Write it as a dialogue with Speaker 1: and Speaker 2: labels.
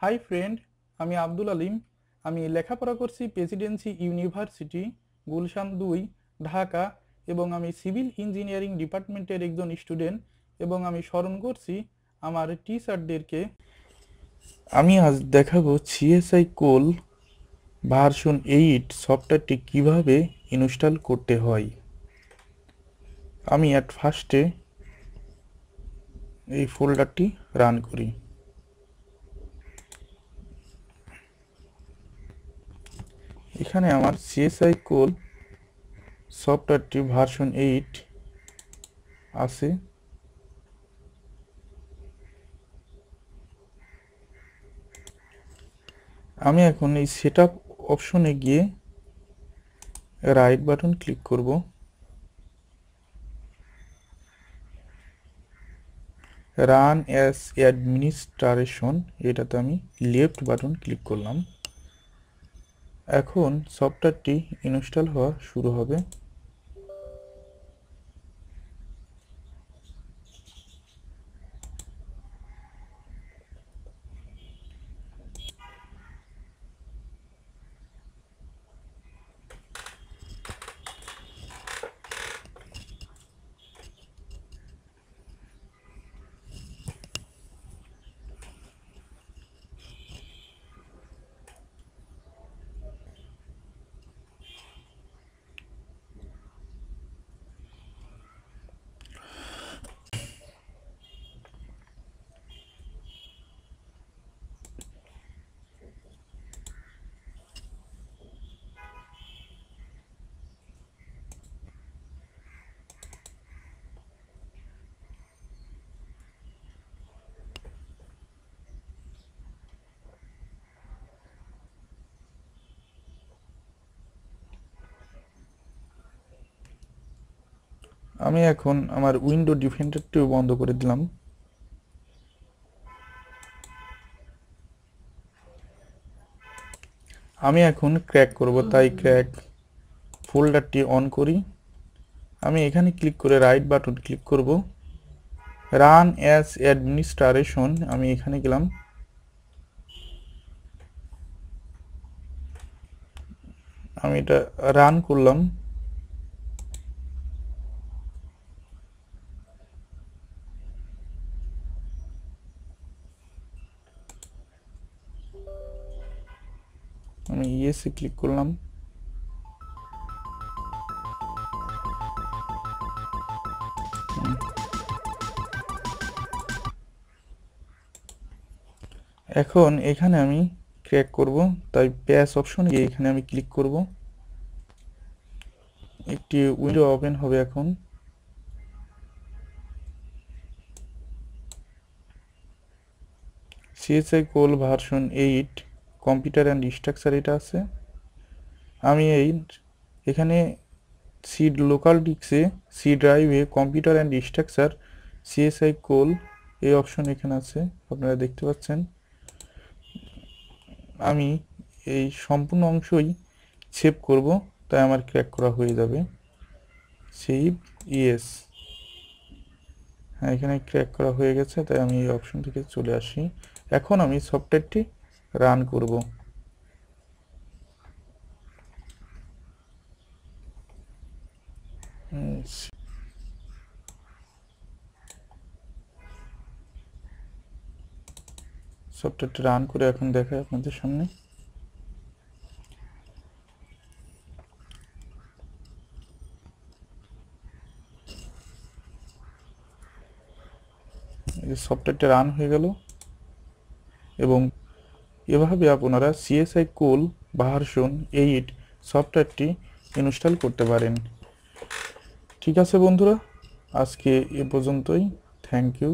Speaker 1: Hi friend, আমি আব্দুল আলিম। আমি লেখাপড়া করছি প্রেসিডেন্সি ইউনিভার্সিটি, গুলশান 2, ঢাকা। এবং আমি সিভিল ইঞ্জিনিয়ারিং ডিপার্টমেন্টের একজন স্টুডেন্ট। এবং আমি স্মরণ করছি আমার টিচারদেরকে। আমি আজ দেখাবো সিএসআই কোল ভার্সন 8 সফটওয়্যারটি কিভাবে ইনস্টল করতে হয়। আমি অ্যাট ফার্স্টে এই ফোল্ডারটি রান করি। এখানে আমার সিএসআই কোল সফটওয়্যারটি ভার্সন 8 আছে। আমি এখন এই সেটআপ অপশনে গিয়ে রাইট বাটন ক্লিক করব। রান অ্যাজ অ্যাডমিনিস্ট্রেশন এটাতে আমি লেফট বাটন ক্লিক করলাম। এখন সফটওয়্যারটি ইনস্টল হওয়া শুরু হবে। আমি এখন আমার উইন্ডো ডিফেন্ডারটিও বন্ধ করে দিলাম। আমি এখন ক্র্যাক করব, তাই ক্র্যাক ফোল্ডারটি অন করি। আমি এখানে ক্লিক করে রাইট বাটন ক্লিক করব। রান অ্যাজ অ্যাডমিনিস্ট্রেশন আমি এখানে গেলাম। আমি এটা রান করলাম। আমি ইয়েসে ক্লিক করলাম। এখন এখানে আমি ক্র্যাক করব, তাই প্যাচ অপশনে গিয়ে এখানে আমি ক্লিক করব। একটি উইন্ডো ওপেন হবে এখন। CSiCOL version 8 computer and structure এটা আছে। আমি এখানে লোকাল ডিস্কে সি ড্রাইভে computer and structure CSiCOL এই অপশন এখানে আছে, আপনারা দেখতে পাচ্ছেন। আমি এই সম্পূর্ণ অংশই সেভ করব, তাই আমার ক্র্যাক করা হয়ে যাবে। Save yes. হ্যাঁ, এখানে ক্র্যাক করা হয়ে গেছে, তাই আমি এই অপশন থেকে চলে আসি। এখন আমি সফটওয়্যারটি রান করব। সফটওয়্যারটি রান করে এখন দেখায় আপনাদের সামনে। সফটওয়্যারটি রান হয়ে গেল এবং এভাবে আপনারা সিএসআই কোল ভার্সন 8 সফটওয়্যারটি ইনস্টল করতে পারেন। ঠিক আছে বন্ধুরা, আজকে এ পর্যন্তই। Thank you.